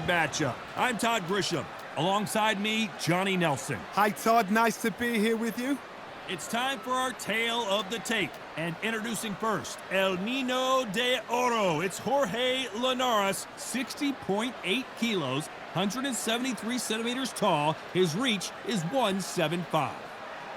matchup. I'm Todd Grisham. Alongside me, Johnny Nelson. Hi, Todd. Nice to be here with you. It's time for our tale of the tape. And introducing first, El Nino de Oro. It's Jorge Linares, 60.8 kilos, 173 centimeters tall. His reach is 175.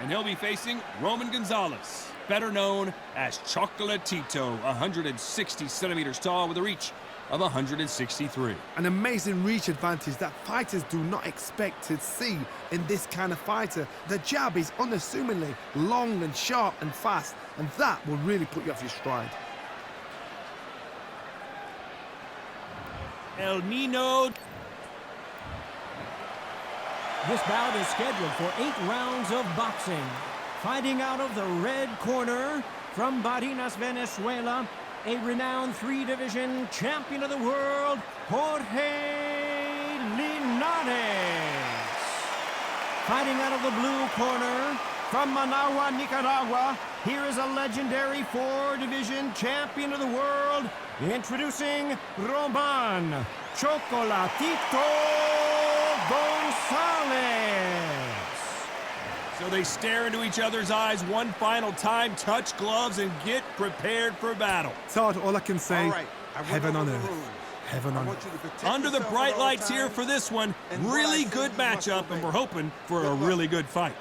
And he'll be facing Roman Gonzalez, better known as Chocolatito, 160 centimeters tall with a reach of 163. An amazing reach advantage that fighters do not expect to see in this kind of fighter. The jab is unassumingly long and sharp and fast, and that will really put you off your stride. El Nino. This bout is scheduled for 8 rounds of boxing. Fighting out of the red corner from Barinas, Venezuela, a renowned 3-division champion of the world, Jorge Linares. Fighting out of the blue corner from Managua, Nicaragua, here is a legendary 4-division champion of the world, introducing Roman Chocolatito Gonzalez. So they stare into each other's eyes one final time, touch gloves, and get prepared for battle. Todd, all I can say, heaven on earth. Heaven on earth. Under the bright lights here for this one, really good matchup, and we're hoping for a really good fight.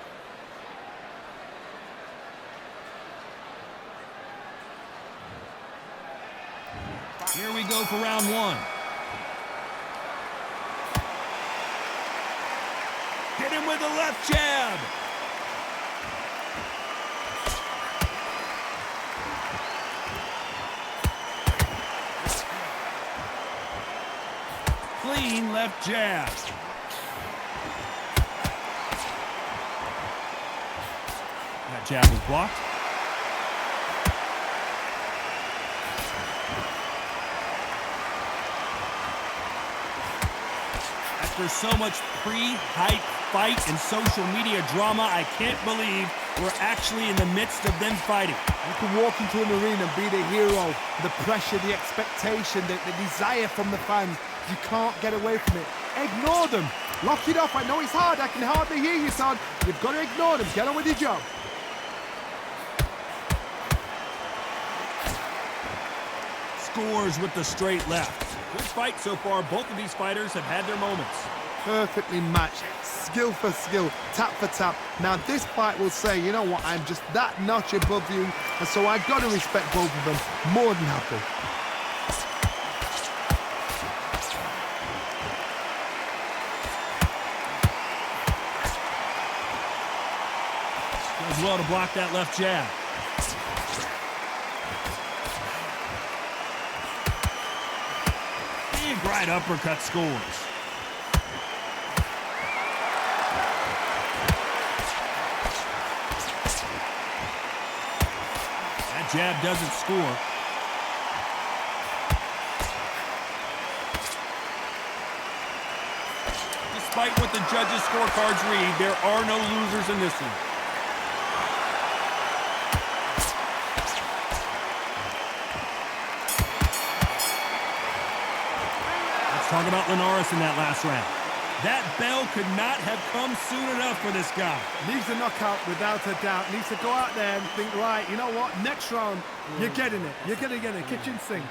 Here we go for round one. Hit him with a left jab. Clean left jab. That jab was blocked. After so much pre-hype fight and social media drama, I can't believe we're actually in the midst of them fighting. You can walk into an arena and be the hero. The pressure, the expectation, the desire from the fans. You can't get away from it. Ignore them. Lock it off. I know it's hard. I can hardly hear you, son. You've got to ignore them. Get on with your job. Scores with the straight left. Good fight so far. Both of these fighters have had their moments. Perfectly matched. Skill for skill. Tap for tap. Now this fight will say, you know what, I'm just that notch above you. And so I've got to respect both of them. More than happy. Does well to block that left jab. Big right uppercut scores. That jab doesn't score. Despite what the judges' scorecards read, there are no losers in this one. Talk about Linares in that last round. That bell could not have come soon enough for this guy. Needs a knockout without a doubt. Needs to go out there and think, right, you know what, next round, you're getting it. You're going to get it. Kitchen sink.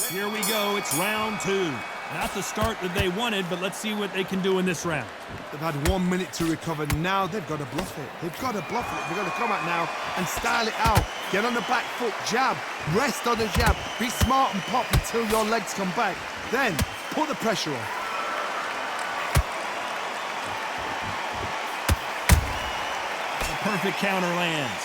Here we go. It's round two. Not the start that they wanted, but let's see what they can do in this round. They've had 1 minute to recover. Now they've got to bluff it. They've got to bluff it. They've got to come out now and style it out. Get on the back foot, jab, rest on the jab. Be smart and pop until your legs come back. Then put the pressure on. The perfect counter lands.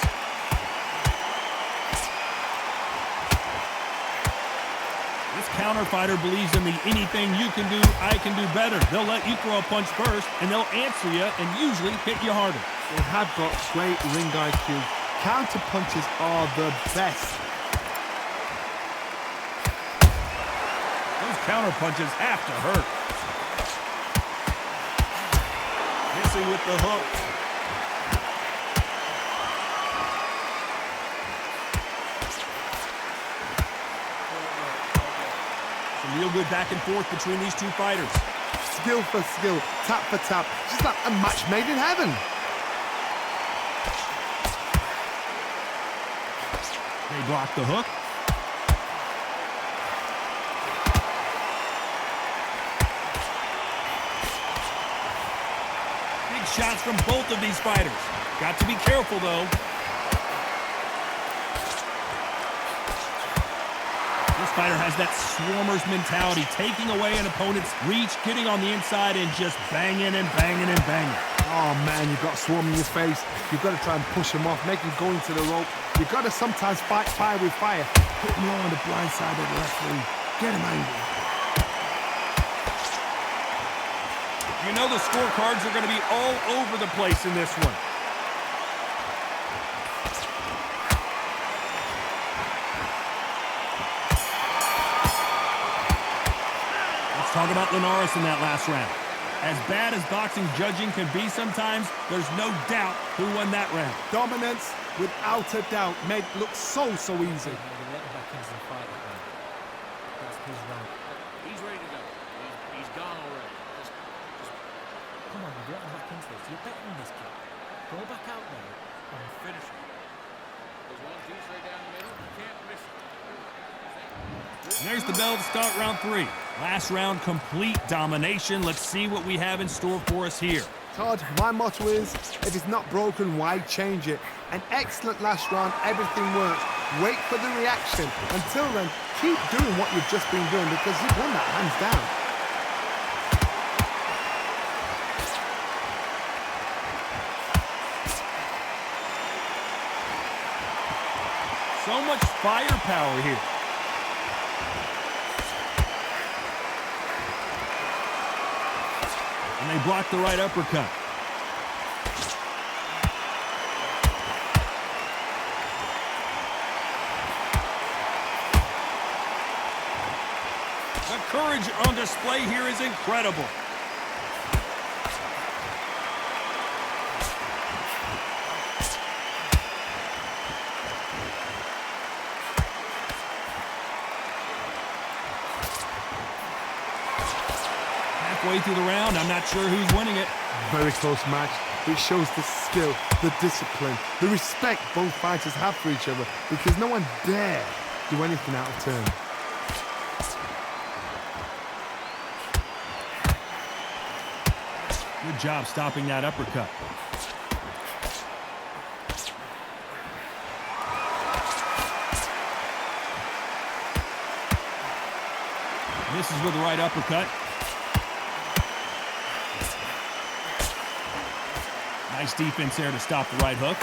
This counter fighter believes in the anything you can do, I can do better. They'll let you throw a punch first, and they'll answer you and usually hit you harder. They have got great ring IQ. Counter punches are the best. Those counter punches have to hurt. Missing with the hook. Real good back and forth between these two fighters. Skill for skill, tap for tap, just like a match made in heaven. They block the hook. Big shots from both of these fighters. Got to be careful, though. This fighter has that swarmer's mentality, taking away an opponent's reach, getting on the inside, and just banging and banging and banging. Oh man, you've got swarm in your face. You've got to try and push him off, make him go into the rope. You've got to sometimes fight fire with fire. Put him low on the blind side of the referee. Get him angry. You know the scorecards are going to be all over the place in this one. Let's talk about Linares in that last round. As bad as boxing judging can be sometimes, there's no doubt who won that round. Dominance, without a doubt, made it look so easy. Let him back into the fight again. That's his round. He's ready to go. He's gone already. Just Come on, you let him back into this. You're better than this kid. Go back out there and finish him. there's 1, 2 straight down the middle. You can't miss it. And there's the bell to start round 3. Last round, complete domination. Let's see what we have in store for us here. Todd, my motto is, if it's not broken, why change it? An excellent last round, everything works. Wait for the reaction. Until then, keep doing what you've just been doing because you've won that hands down. So much firepower here. And they block the right uppercut. The courage on display here is incredible. Halfway through the round, I'm not sure who's winning it. Very close match. It shows the skill, the discipline, the respect both fighters have for each other because no one dare do anything out of turn. Good job stopping that uppercut. Misses with the right uppercut. Nice defense there to stop the right hook.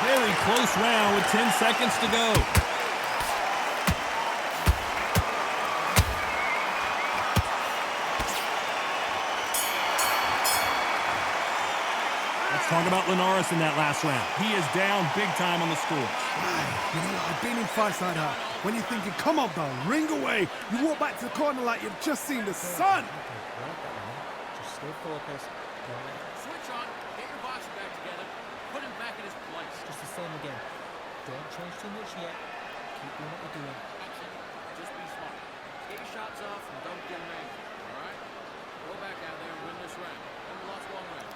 Very close round with 10 seconds to go. Let's talk about Linares in that last round. He is down big time on the score. You know, I've been in fights like that. When you're thinking, come on, bro, ring away. You walk back to the corner like you've just seen the sun. Just stay focused. Switch on. Get your boxing back together. Put him back in his place. Just the same again. Don't change too much yet. Keep doing what you're doing. That's it. Just be smart. Get your shots off and don't get him angry. All right? Go back out there and win this round. Then we lost 1 round.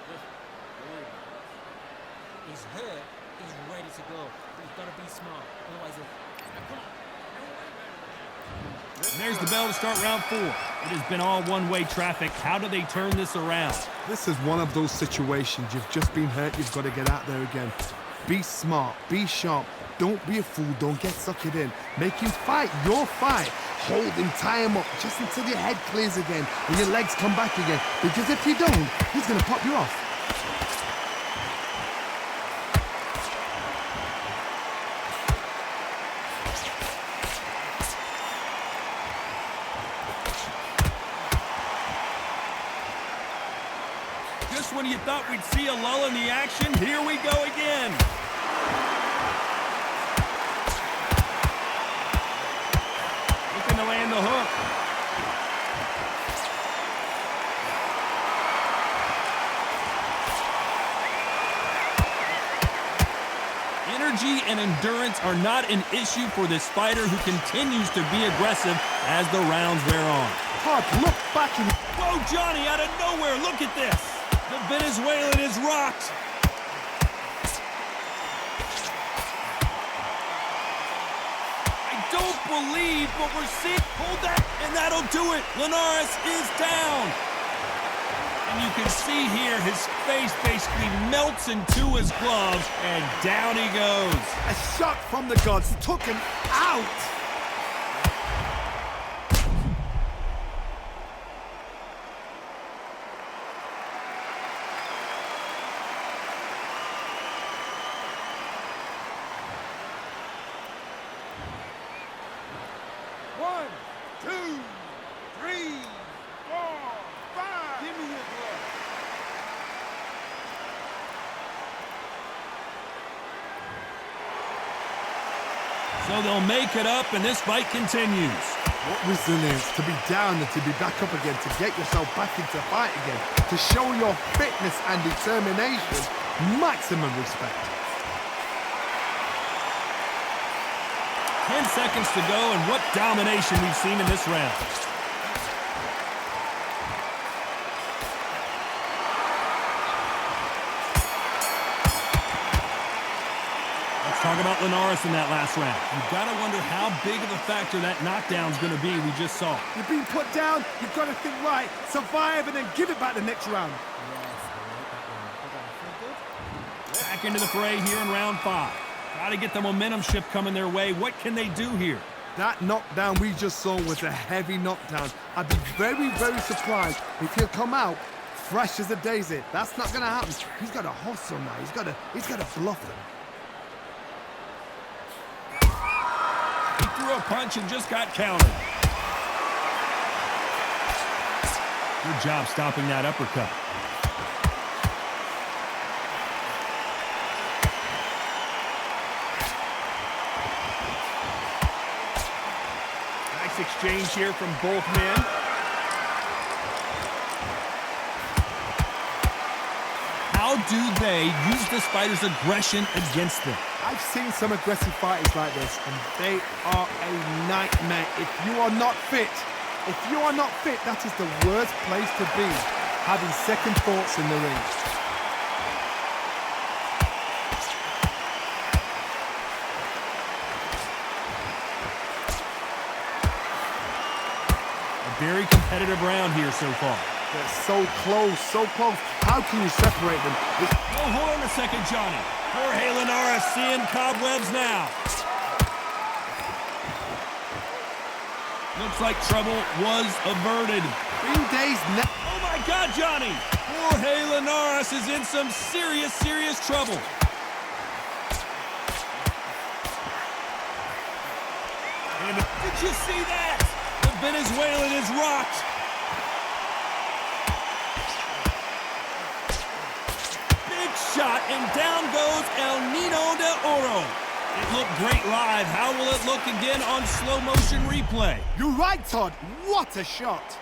Listen, don't worry about it. He's hurt. He's ready to go. But you've got to be smart. Otherwise, Now, come on. You're way better than that. And there's the bell to start round 4. It has been all one-way traffic. How do they turn this around? This is one of those situations. You've just been hurt. You've got to get out there again. Be smart. Be sharp. Don't be a fool. Don't get suckered in. Make him fight your fight. Hold him, tie him up just until your head clears again and your legs come back again. Because if you don't, he's going to pop you off. Just when you thought we'd see a lull in the action, here we go again. Looking to land the hook. Energy and endurance are not an issue for this fighter who continues to be aggressive as the rounds wear on. Todd, look back and... Whoa, Johnny, out of nowhere, look at this. The Venezuelan is rocked. I don't believe what we're seeing. Hold that, and that'll do it. Linares is down. And you can see here his face basically melts into his gloves, and down he goes. A shot from the gods took him out. One, two, three, four, five. Give me your glove. So they'll make it up, and this fight continues. What resilience to be down and to be back up again, to get yourself back into fight again, to show your fitness and determination. Maximum respect. 10 seconds to go, and what domination we've seen in this round. Let's talk about Linares in that last round. You've got to wonder how big of a factor that knockdown's going to be we just saw. You've been put down, you've got to think right, survive, and then give it back the next round. Back into the fray here in round 5. Got to get the momentum shift coming their way. What can they do here? That knockdown we just saw was a heavy knockdown. I'd be very, very surprised if he'll come out fresh as a daisy. That's not going to happen. He's got to hustle now. He's got to bluff them. He threw a punch and just got countered. Good job stopping that uppercut. Nice exchange here from both men. How do they use this fighter's aggression against them? I've seen some aggressive fighters like this, and they are a nightmare. If you are not fit, that is the worst place to be, having second thoughts in the ring. A very competitive round here so far. They're so close, so close. How can you separate them? Oh, hold on a second, Johnny. Jorge Linares seeing cobwebs now. Looks like trouble was averted. 3 days now. Oh my God, Johnny! Jorge Linares is in some serious, serious trouble. And did you see that? The Venezuelan is rocked. Shot, and down goes El Nino de Oro. It looked great live. How will it look again on slow motion replay? You're right, Todd. What a shot.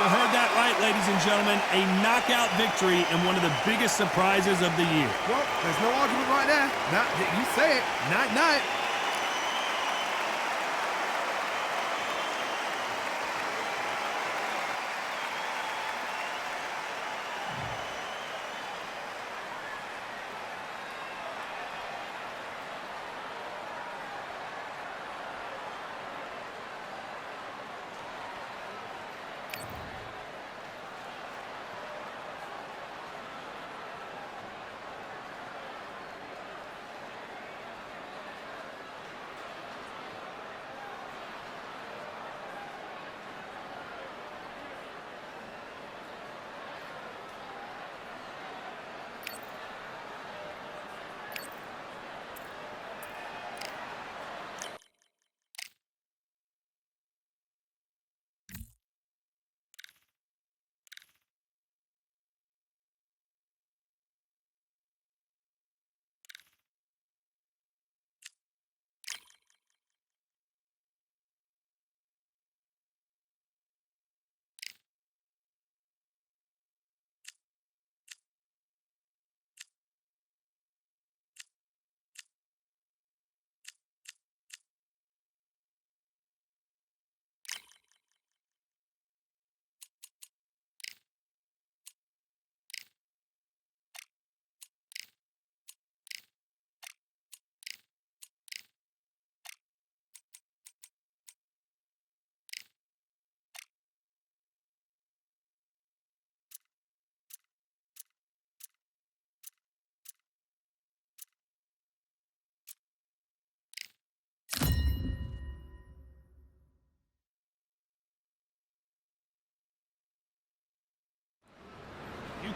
You heard that right, ladies and gentlemen. A knockout victory and one of the biggest surprises of the year. Well, there's no argument right there. You say it. Night-night.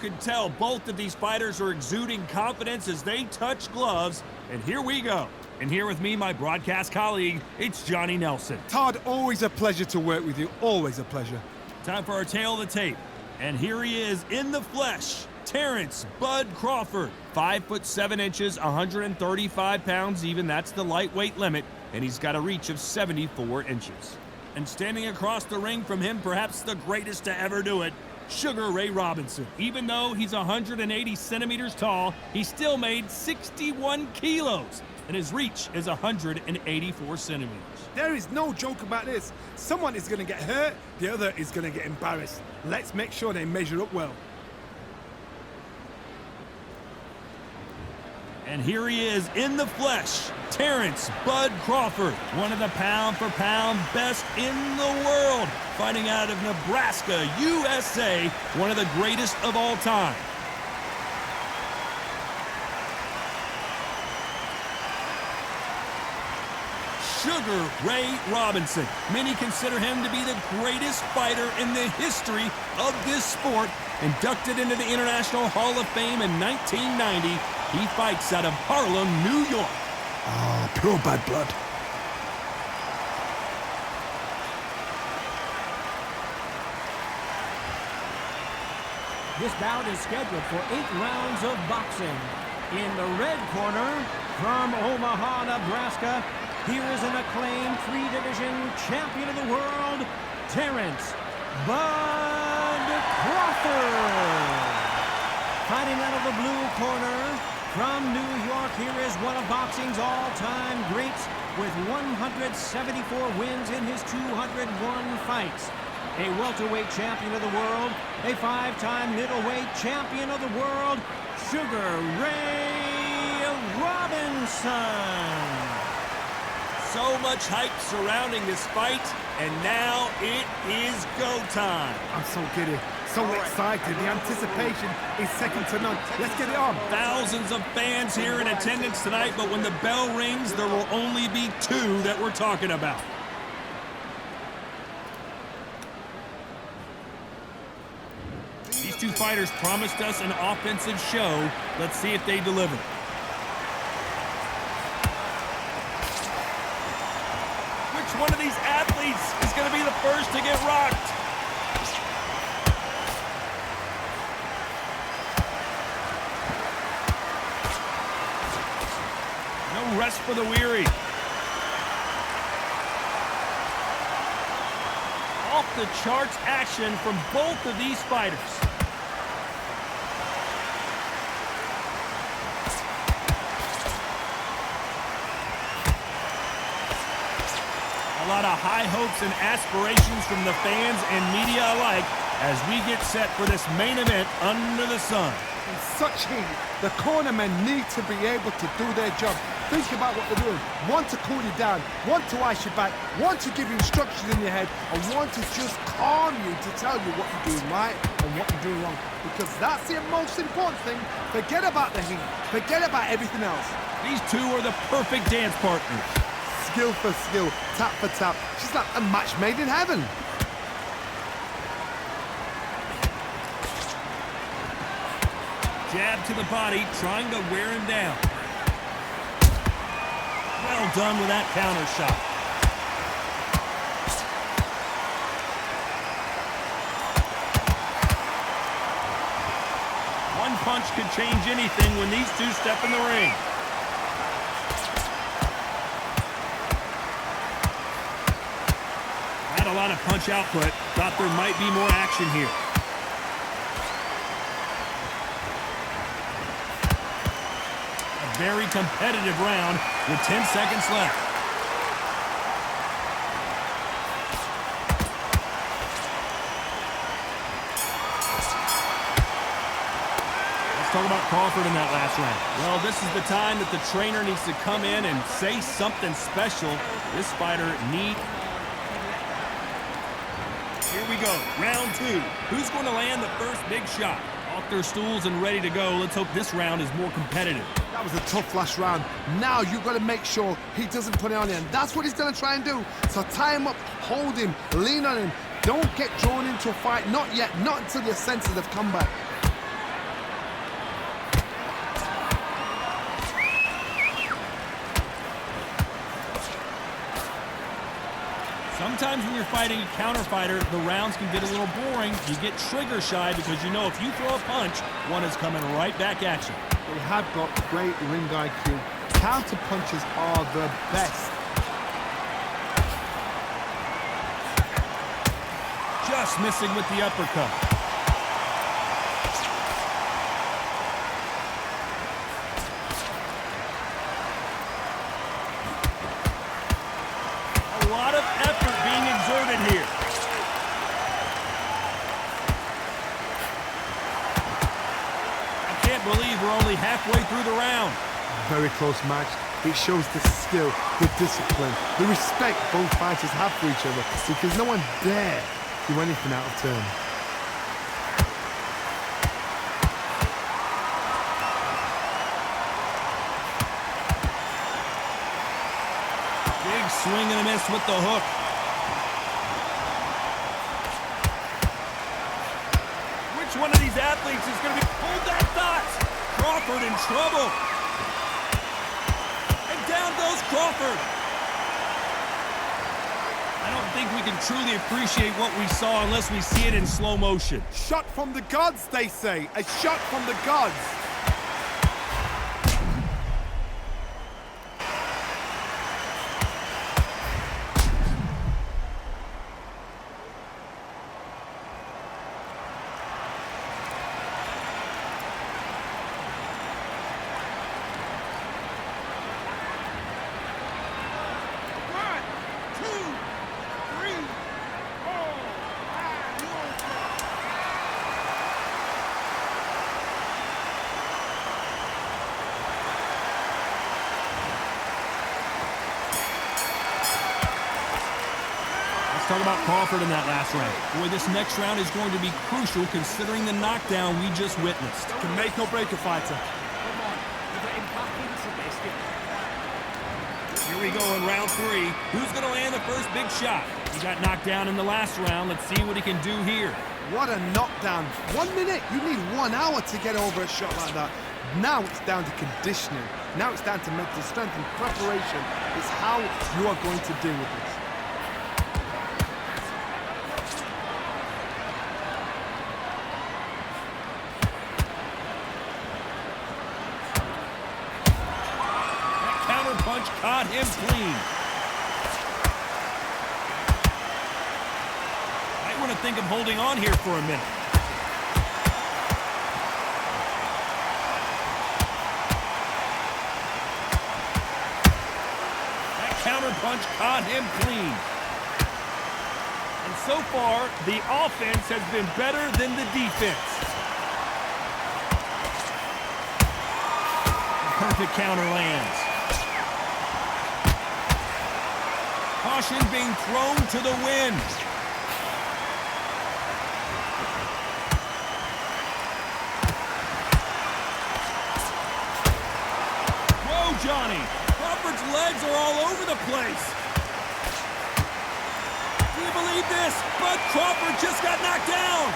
can tell both of these fighters are exuding confidence as they touch gloves. And here we go. And here with me, my broadcast colleague, it's Johnny Nelson. Todd, always a pleasure to work with you. Always a pleasure. Time for our tail of the tape. And here he is in the flesh, Terrence Bud Crawford. 5'7", 135 pounds even. That's the lightweight limit. And he's got a reach of 74 inches. And standing across the ring from him, perhaps the greatest to ever do it, Sugar Ray Robinson. Even though he's 180 centimeters tall, he still made 61 kilos. And his reach is 184 centimeters. There is no joke about this. Someone is going to get hurt, the other is going to get embarrassed. Let's make sure they measure up well. And here he is in the flesh, Terrence Bud Crawford, one of the pound-for-pound best in the world, fighting out of Nebraska, USA, one of the greatest of all time. Sugar Ray Robinson. Many consider him to be the greatest fighter in the history of this sport. Inducted into the International Hall of Fame in 1990, he fights out of Harlem, New York. Oh, pure bad blood. This bout is scheduled for 8 rounds of boxing. In the red corner, from Omaha, Nebraska, here is an acclaimed 3-division champion of the world, Terrence Bud Crawford. Fighting out of the blue corner, from New York, here is one of boxing's all-time greats with 174 wins in his 201 fights. A welterweight champion of the world, a 5-time middleweight champion of the world, Sugar Ray Robinson. So much hype surrounding this fight, and now it is go time. I'm so giddy, so excited. The anticipation is second to none. Let's get it on. Thousands of fans here in attendance tonight, but when the bell rings, there will only be 2 that we're talking about. These 2 fighters promised us an offensive show. Let's see if they deliver. Which one of these athletes is going to be the first to get rocked? No rest for the weary. Off the charts action from both of these fighters. A lot of high hopes and aspirations from the fans and media alike as we get set for this main event under the sun. In such heat, the cornermen need to be able to do their job. Think about what they're doing. One to cool you down, one to ice your back, one to give you instructions in your head, and one to just calm you to tell you what you're doing right and what you're doing wrong. Because that's the most important thing. Forget about the heat. Forget about everything else. These 2 are the perfect dance partners. Skill for skill, tap for tap. She's like a match made in heaven. Jab to the body, trying to wear him down. Well done with that counter shot. One punch could change anything when these 2 step in the ring. Had a lot of punch output. Thought there might be more action here. A very competitive round with 10 seconds left. Let's talk about Crawford in that last round. Well, this is the time that the trainer needs to come in and say something special. This fighter needs... Here we go, round 2. Who's going to land the first big shot? Off their stools and ready to go. Let's hope this round is more competitive. That was a tough last round. Now you've got to make sure he doesn't put it on you, and that's what he's going to try and do. So tie him up, hold him, lean on him. Don't get drawn into a fight. Not yet, not until your senses have come back. Sometimes when you're fighting a counter fighter, the rounds can get a little boring. You get trigger shy because you know if you throw a punch, one is coming right back at you. They have got great ring IQ. Counter punches are the best. Just missing with the uppercut. A lot of effort being exerted here. I can't believe we're only halfway through the round. Very close match. It shows the skill, the discipline, the respect both fighters have for each other, because no one dare do anything out of turn. Big swing and a miss with the hook. Which one of these athletes is going to be... Hold that thought! Crawford in trouble. And down goes Crawford. I don't think we can truly appreciate what we saw unless we see it in slow motion. Shot from the gods, they say. A shot from the gods. Let's talk about Crawford in that last round. Boy, this next round is going to be crucial considering the knockdown we just witnessed. Can make or break a fighter. Come on, you get him back into this. Here we go in round 3. Who's going to land the first big shot? He got knocked down in the last round. Let's see what he can do here. What a knockdown. 1 minute. You need 1 hour to get over a shot like that. Now it's down to conditioning. Now it's down to mental strength and preparation. It's how you are going to deal with this. Punch caught him clean. Might want to think of holding on here for a minute. That counter punch caught him clean. And so far, the offense has been better than the defense. Perfect counter lands. Caution being thrown to the wind. Whoa, Johnny. Crawford's legs are all over the place. Do you believe this? But Crawford just got knocked down.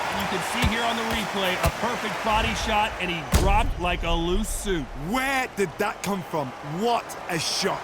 And you can see here on the replay a perfect body shot, and he dropped like a loose suit. Where did that come from? What a shot.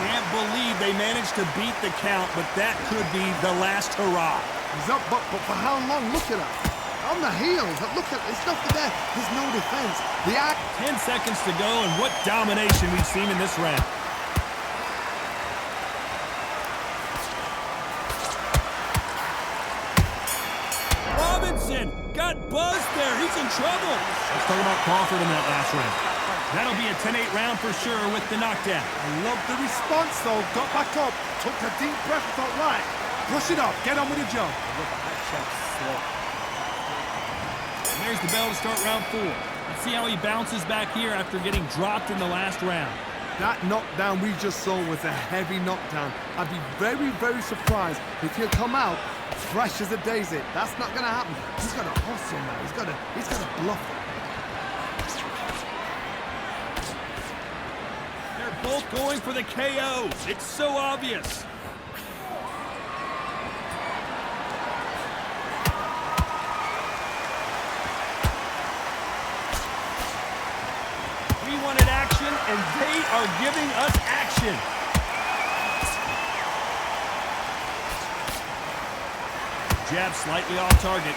Can't believe they managed to beat the count, but that could be the last hurrah. He's up, but for how long? Look at that. On the heels. Look at there's nothing there. There's no defense. The act. 10 seconds to go, and what domination we've seen in this round. Robinson got buzzed there. He's in trouble. Let's talk about Crawford in that last round. That'll be a 10-8 round for sure with the knockdown. I love the response, though. Got back up, took a deep breath, thought, right, brush it off, get on with the job. And there's the bell to start round 4. Let's see how he bounces back here after getting dropped in the last round. That knockdown we just saw was a heavy knockdown. I'd be very, very surprised if he'll come out fresh as a daisy. That's not going to happen. He's got to hustle now. He's got to bluff it. both going for the KO. It's so obvious. We wanted action, and they are giving us action. Jab slightly off target.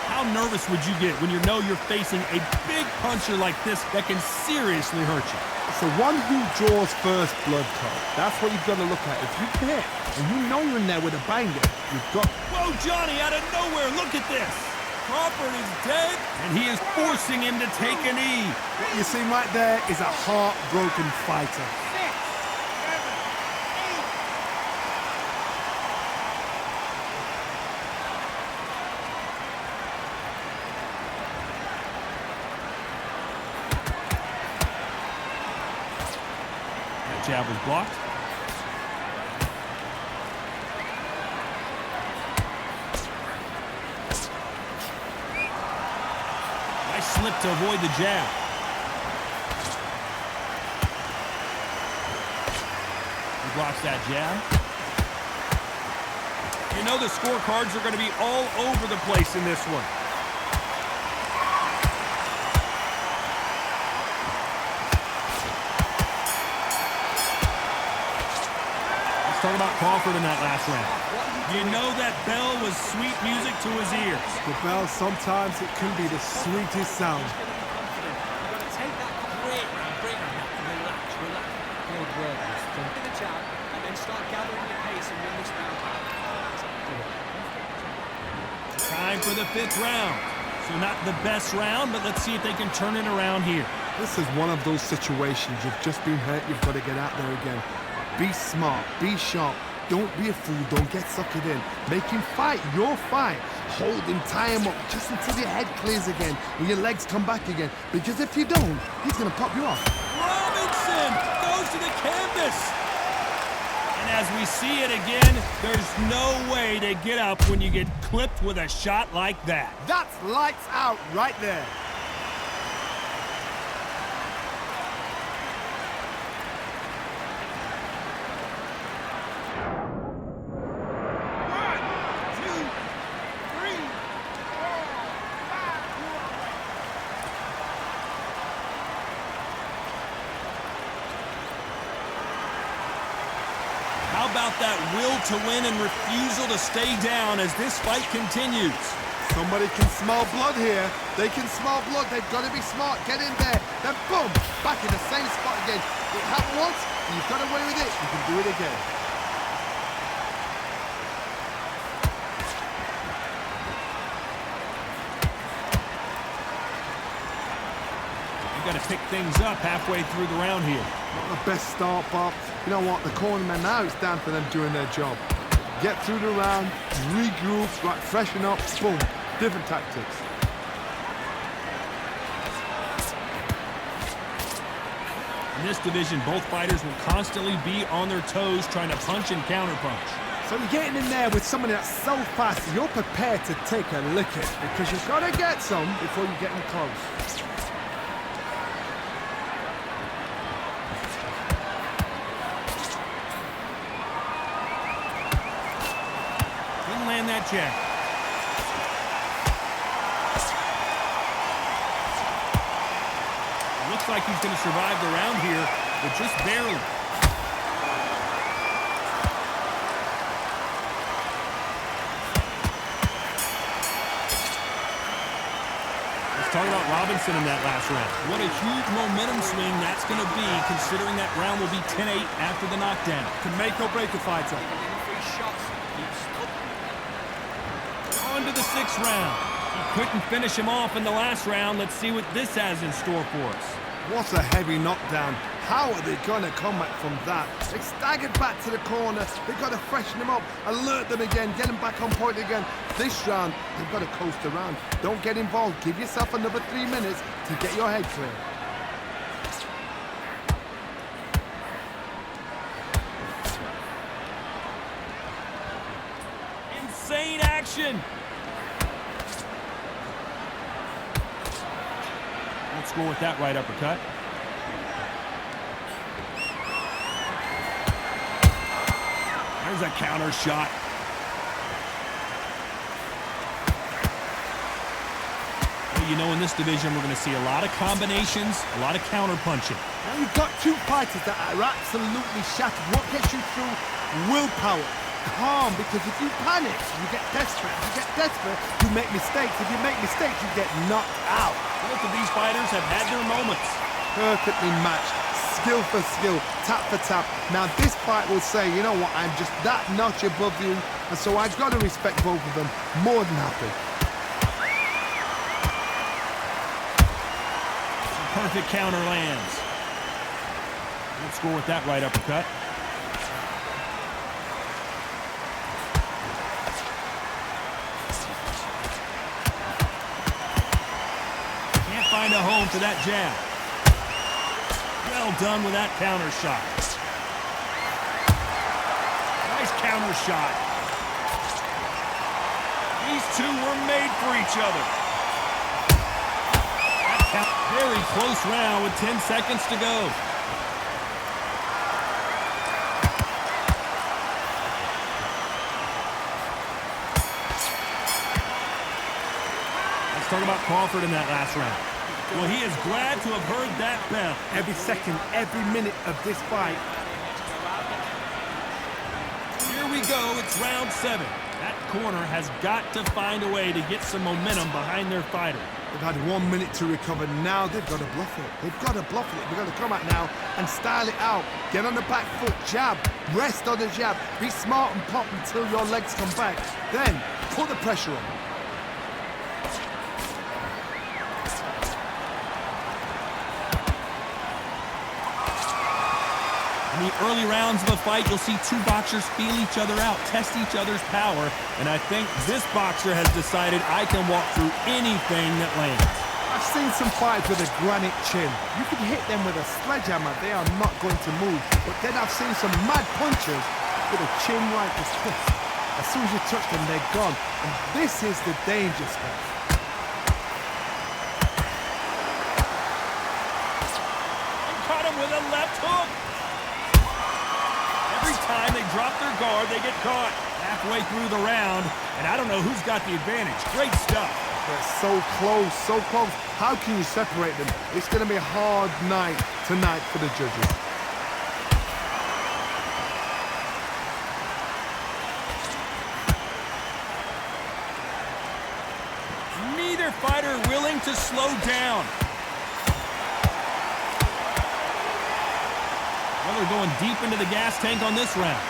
How nervous would you get when you know you're facing a big puncher like this that can seriously hurt you? It's the one who draws first blood card. That's what you've got to look at. If you hit and you know you're in there with a banger, you've got... Whoa, Johnny, out of nowhere, look at this. Crawford is dead, and he is forcing him to take a knee. What you see right there is a heartbroken fighter. Jab was blocked. Nice slip to avoid the jab. He blocks that jab. You know the scorecards are going to be all over the place in this one. Talk about Crawford in that last round. You know that bell was sweet music to his ears. The bell, sometimes it can be the sweetest sound. You've got to take that great round, relax. Good work. Take the jab and then start gathering your pace and win this round. Time for the 5th round. So not the best round, but let's see if they can turn it around here. This is one of those situations. You've just been hurt. You've got to get out there again. Be smart. Be sharp. Don't be a fool. Don't get suckered in. Make him fight your fight. Hold him, tie him up just until your head clears again, when your legs come back again. Because if you don't, he's going to pop you off. Robinson goes to the canvas. And as we see it again, there's no way to get up when you get clipped with a shot like that. That's lights out right there. How about that will to win and refusal to stay down as this fight continues? Somebody can smell blood here. They can smell blood. They've got to be smart. Get in there. Then boom, back in the same spot again. It happened once, and you've got away with it. You can do it again. You've got to pick things up halfway through the round here. Not the best start, but you know what? The cornermen now, it's down to them doing their job. Get through the round, regroup, right, freshen up, boom. Different tactics. In this division, both fighters will constantly be on their toes trying to punch and counterpunch. So you're getting in there with somebody that's so fast, you're prepared to take a licking because you've got to get some before you get in close. Didn't land that jab. Looks like he's going to survive the round here, but just barely. Let's talk about Robinson in that last round. What a huge momentum swing that's going to be, considering that round will be 10-8 after the knockdown. Can make or break a fighter. On to the 6th round. He couldn't finish him off in the last round. Let's see what this has in store for us. What a heavy knockdown. How are they going to come back from that? They staggered back to the corner. They've got to freshen them up, alert them again, get them back on point again. This round, they've got to coast around. Don't get involved. Give yourself another 3 minutes to get your head clear. Insane action. action. Won't score with that right uppercut. There's a counter shot. Well, you know, in this division, we're going to see a lot of combinations, a lot of counter punching. Now you've got two fighters that are absolutely shattered. What gets you through? Willpower. Calm, because if you panic, you get desperate. If you get desperate, you make mistakes. If you make mistakes, you get knocked out. Both of these fighters have had their moments. Perfectly matched. Skill for skill, tap for tap. Now this fight will say, you know what, I'm just that notch above you, and so I've got to respect both of them more than happy. Perfect counter lands. Won't score with that right uppercut. Can't find a home for that jab. Well done with that counter shot. Nice counter shot. These two were made for each other. Very close round with 10 seconds to go. Let's talk about Crawford in that last round. Well, he is glad to have heard that bell. Every second, every minute of this fight. Here we go, it's round 7. That corner has got to find a way to get some momentum behind their fighter. They've had 1 minute to recover. Now they've got to bluff it. They've got to bluff it. They've got to come out now and style it out. Get on the back foot, jab, rest on the jab. Be smart and pop until your legs come back. Then put the pressure on. In the early rounds of a fight, you'll see two boxers feel each other out, test each other's power, and I think this boxer has decided I can walk through anything that lands. I've seen some fights with a granite chin. You can hit them with a sledgehammer, they are not going to move. But then I've seen some mad punchers with a chin like this. As soon as you touch them, they're gone. And this is the danger spot. And caught him with a left hook. Every time they drop their guard, they get caught. Halfway through the round, and I don't know who's got the advantage. Great stuff. They're so close, so close. How can you separate them? It's going to be a hard night tonight for the judges. Neither fighter willing to slow down. Well, they're going deep into the gas tank on this round.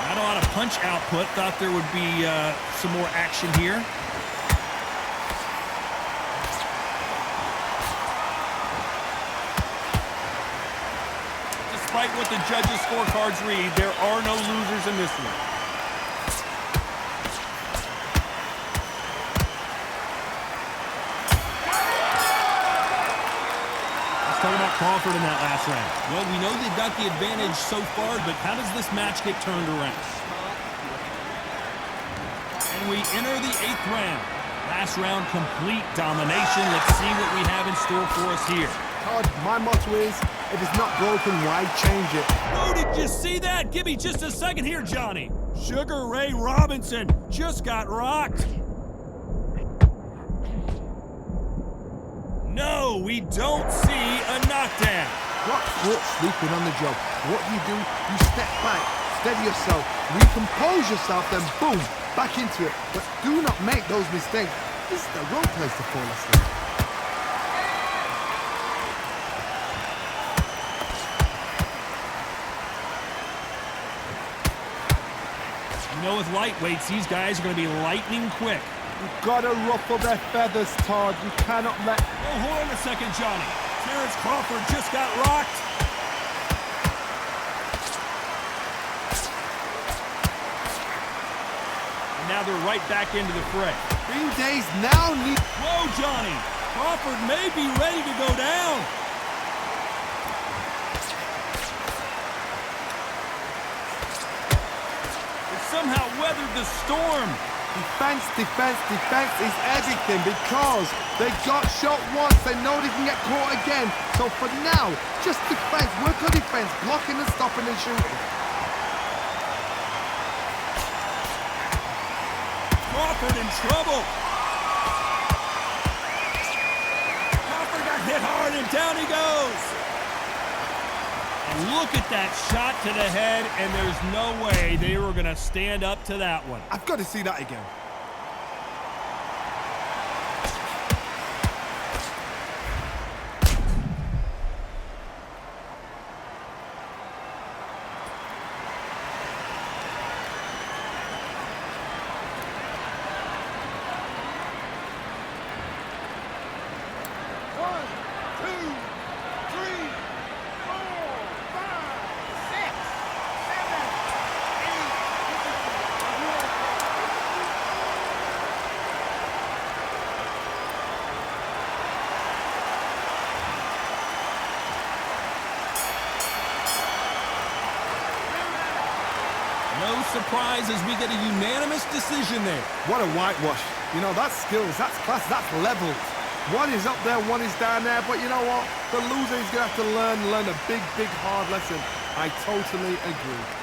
Not a lot of punch output. Thought there would be some more action here. Despite what the judges' scorecards read, there are no losers in this one. Talking about Crawford in that last round. Well, we know they've got the advantage so far, but how does this match get turned around? And we enter the 8th round. Last round, complete domination. Let's see what we have in store for us here. Todd, my motto is, if it's not broken, why change it? Oh, did you see that? Give me just a second here, Johnny. Sugar Ray Robinson just got rocked. No, we don't see a knockdown. Got caught sleeping on the job. What do? You step back, steady yourself, recompose yourself, then boom, back into it. But do not make those mistakes. This is the wrong place to fall asleep. You know, with lightweights, these guys are going to be lightning quick. You've got to ruffle their feathers, Todd. You cannot let... Oh, hold on a second, Johnny. Terrence Crawford just got rocked. And now they're right back into the fray. Green Days now need... Whoa, Johnny. Crawford may be ready to go down. weathered the storm. Defense, defense, defense is everything because they got shot once. They know they can get caught again. So for now, just defense. Work on defense, blocking and stopping and shooting. Crawford in trouble. Crawford got hit hard and down he goes. And look at that shot to the head, and there's no way they were going to stand up to that one. I've got to see that again. No surprise as we get a unanimous decision there. What a whitewash. You know, that's skills, that's class, that's level. One is up there, one is down there, but you know what? The loser is going to have to learn a big, big, hard lesson. I totally agree.